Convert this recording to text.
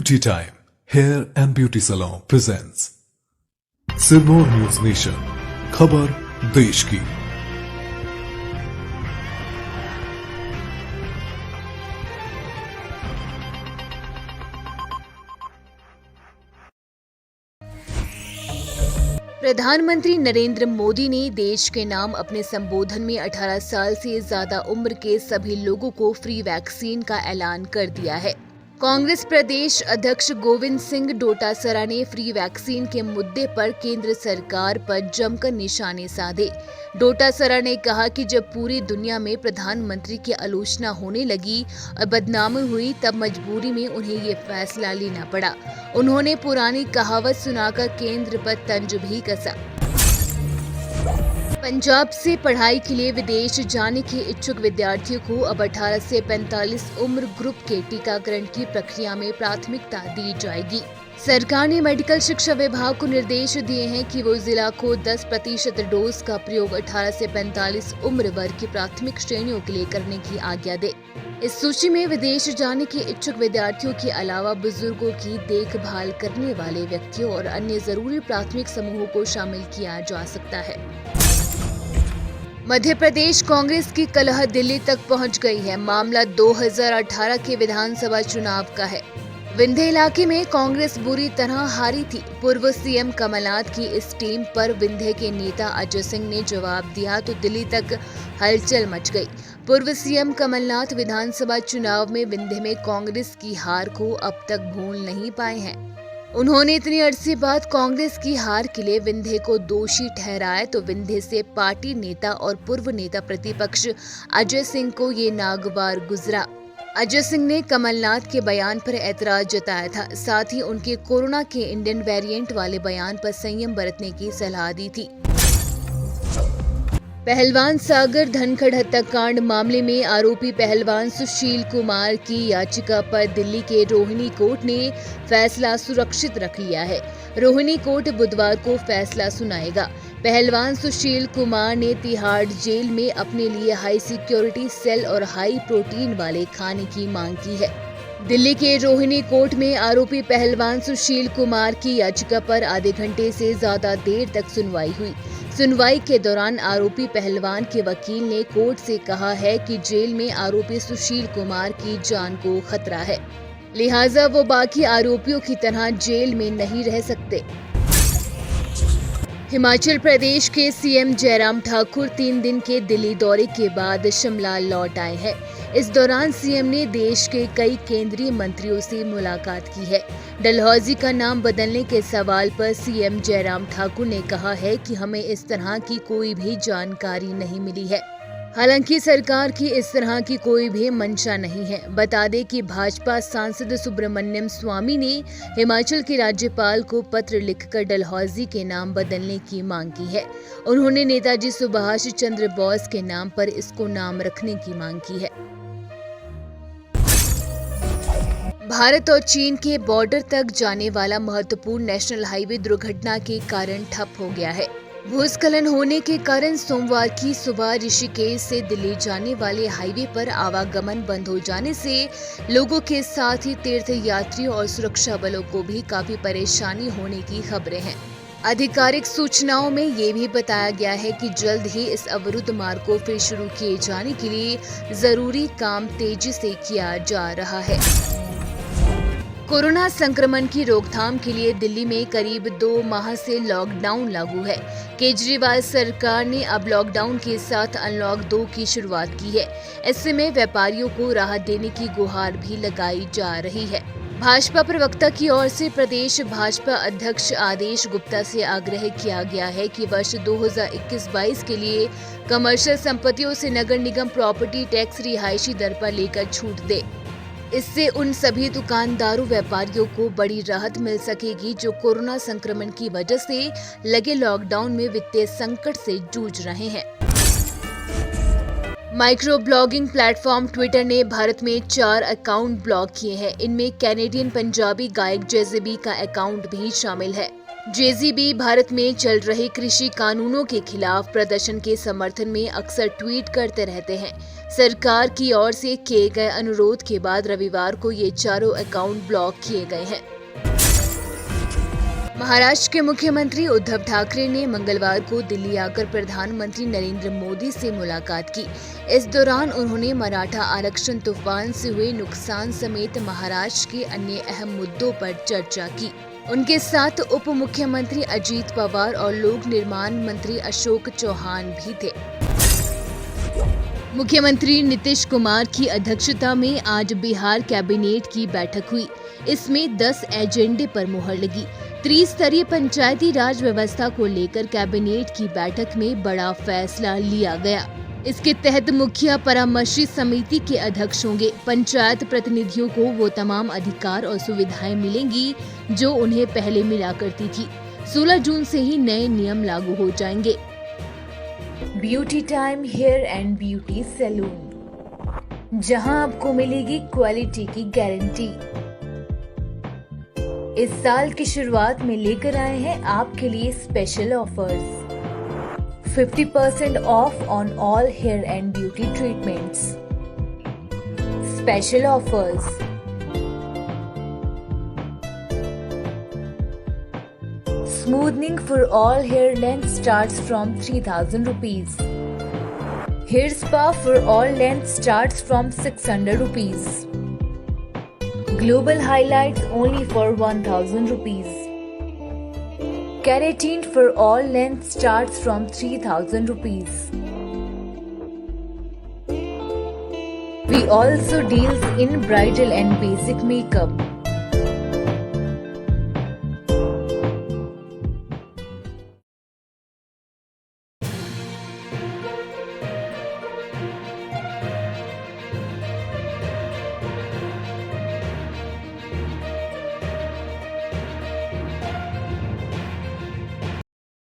Beauty Time Hair and Beauty Salon presents Sirmaur news nation, खबर देश की। प्रधानमंत्री नरेंद्र मोदी ने देश के नाम अपने संबोधन में 18 साल से ज्यादा उम्र के सभी लोगों को फ्री वैक्सीन का ऐलान कर दिया है। कांग्रेस प्रदेश अध्यक्ष गोविंद सिंह डोटासरा ने फ्री वैक्सीन के मुद्दे पर केंद्र सरकार पर जमकर निशाने साधे। डोटासरा ने कहा कि जब पूरी दुनिया में प्रधानमंत्री की आलोचना होने लगी और बदनामी हुई, तब मजबूरी में उन्हें ये फैसला लेना पड़ा। उन्होंने पुरानी कहावत सुनाकर केंद्र पर तंज भी कसा। पंजाब से पढ़ाई के लिए विदेश जाने के इच्छुक विद्यार्थियों को अब 18 से 45 उम्र ग्रुप के टीकाकरण की प्रक्रिया में प्राथमिकता दी जाएगी। सरकार ने मेडिकल शिक्षा विभाग को निर्देश दिए हैं कि वो जिला को 10% डोज का प्रयोग 18 से 45 उम्र वर्ग की प्राथमिक श्रेणियों के लिए करने की आज्ञा दे। इस सूची में विदेश जाने के इच्छुक विद्यार्थियों के अलावा बुजुर्गों की देखभाल करने वाले व्यक्तियों और अन्य जरूरी प्राथमिक समूहों को शामिल किया जा सकता है। मध्य प्रदेश कांग्रेस की कलह दिल्ली तक पहुंच गई है। मामला 2018 के विधानसभा चुनाव का है। विंध्य इलाके में कांग्रेस बुरी तरह हारी थी। पूर्व सीएम कमलनाथ की इस टीम पर विंध्य के नेता अजय सिंह ने जवाब दिया तो दिल्ली तक हलचल मच गई। पूर्व सीएम कमलनाथ विधानसभा चुनाव में विंध्य में कांग्रेस की हार को अब तक भूल नहीं पाए हैं। उन्होंने इतनी अरसे बाद कांग्रेस की हार के लिए विंध्य को दोषी ठहराया तो विंध्य से पार्टी नेता और पूर्व नेता प्रतिपक्ष अजय सिंह को ये नागवार गुजरा। अजय सिंह ने कमलनाथ के बयान पर ऐतराज जताया था, साथ ही उनके कोरोना के इंडियन वेरिएंट वाले बयान पर संयम बरतने की सलाह दी थी। पहलवान सागर धनखड़ हत्याकांड मामले में आरोपी पहलवान सुशील कुमार की याचिका पर दिल्ली के रोहिणी कोर्ट ने फैसला सुरक्षित रख लिया है। रोहिणी कोर्ट बुधवार को फैसला सुनाएगा। पहलवान सुशील कुमार ने तिहाड़ जेल में अपने लिए हाई सिक्योरिटी सेल और हाई प्रोटीन वाले खाने की मांग की है। दिल्ली के रोहिणी कोर्ट में आरोपी पहलवान सुशील कुमार की याचिका पर आधे घंटे से ज्यादा देर तक सुनवाई हुई। सुनवाई के दौरान आरोपी पहलवान के वकील ने कोर्ट से कहा है कि जेल में आरोपी सुशील कुमार की जान को खतरा है, लिहाजा वो बाकी आरोपियों की तरह जेल में नहीं रह सकते। हिमाचल प्रदेश के सीएम जयराम ठाकुर 3 दिन के दिल्ली दौरे के बाद शिमला लौट आए हैं। इस दौरान सीएम ने देश के कई केंद्रीय मंत्रियों से मुलाकात की है। डलहौजी का नाम बदलने के सवाल पर सीएम जयराम ठाकुर ने कहा है कि हमें इस तरह की कोई भी जानकारी नहीं मिली है। हालांकि सरकार की इस तरह की कोई भी मंशा नहीं है। बता दें कि भाजपा सांसद सुब्रमण्यम स्वामी ने हिमाचल के राज्यपाल को पत्र लिखकर डलहौजी के नाम बदलने की मांग की है। उन्होंने नेताजी सुभाष चंद्र बोस के नाम पर इसको नाम रखने की मांग की है। भारत और चीन के बॉर्डर तक जाने वाला महत्वपूर्ण नेशनल हाईवे दुर्घटना के कारण ठप हो गया है। भूस्खलन होने के कारण सोमवार की सुबह ऋषिकेश से दिल्ली जाने वाले हाईवे पर आवागमन बंद हो जाने से लोगों के साथ ही तीर्थ यात्रियों और सुरक्षा बलों को भी काफी परेशानी होने की खबरें हैं। आधिकारिक सूचनाओं में ये भी बताया गया है कि जल्द ही इस अवरुद्ध मार्ग को फिर शुरू किए जाने के लिए जरूरी काम तेजी से किया जा रहा है। कोरोना संक्रमण की रोकथाम के लिए दिल्ली में करीब 2 माह से लॉकडाउन लागू है। केजरीवाल सरकार ने अब लॉकडाउन के साथ अनलॉक 2 की शुरुआत की है। ऐसे में व्यापारियों को राहत देने की गुहार भी लगाई जा रही है। भाजपा प्रवक्ता की ओर से प्रदेश भाजपा अध्यक्ष आदेश गुप्ता से आग्रह किया गया है कि वर्ष 2021-22 के लिए कमर्शियल संपत्तियों से नगर निगम प्रॉपर्टी टैक्स रिहायशी दर पर लेकर छूट दे। इससे उन सभी दुकानदारों व्यापारियों को बड़ी राहत मिल सकेगी जो कोरोना संक्रमण की वजह से लगे लॉकडाउन में वित्तीय संकट से जूझ रहे हैं। माइक्रो ब्लॉगिंग प्लेटफॉर्म ट्विटर ने भारत में 4 अकाउंट ब्लॉक किए हैं। इनमें कैनेडियन पंजाबी गायक जेजेबी का अकाउंट भी शामिल है। जेजीबी भारत में चल रहे कृषि कानूनों के खिलाफ प्रदर्शन के समर्थन में अक्सर ट्वीट करते रहते हैं। सरकार की ओर से किए गए अनुरोध के बाद रविवार को ये चारों अकाउंट ब्लॉक किए गए हैं। महाराष्ट्र के मुख्यमंत्री उद्धव ठाकरे ने मंगलवार को दिल्ली आकर प्रधानमंत्री नरेंद्र मोदी से मुलाकात की। इस दौरान उन्होंने मराठा आरक्षण तूफान से हुए नुकसान समेत महाराष्ट्र के अन्य अहम मुद्दों पर चर्चा की। उनके साथ उप मुख्यमंत्री अजीत पवार और लोक निर्माण मंत्री अशोक चौहान भी थे। मुख्यमंत्री नीतीश कुमार की अध्यक्षता में आज बिहार कैबिनेट की बैठक हुई। इसमें 10 एजेंडे पर मुहर लगी। त्रिस्तरीय पंचायती राज व्यवस्था को लेकर कैबिनेट की बैठक में बड़ा फैसला लिया गया। इसके तहत मुखिया परामर्शी समिति के अध्यक्ष होंगे। पंचायत प्रतिनिधियों को वो तमाम अधिकार और सुविधाएं मिलेंगी जो उन्हें पहले मिला करती थी। 16 जून से ही नए नियम लागू हो जाएंगे। Beauty time hair and beauty salon, जहां आपको मिलेगी क्वालिटी की गारंटी। इस साल की शुरुआत में लेकर आए हैं आपके लिए special offers. 50% off on all hair and beauty treatments. Special offers. Smoothing for all hair length starts from 3,000 rupees. Hair spa for all length starts from 600 rupees. Global highlights only for 1,000 rupees. Keratin for all lengths starts from 3,000 rupees. We also deals in bridal and basic makeup.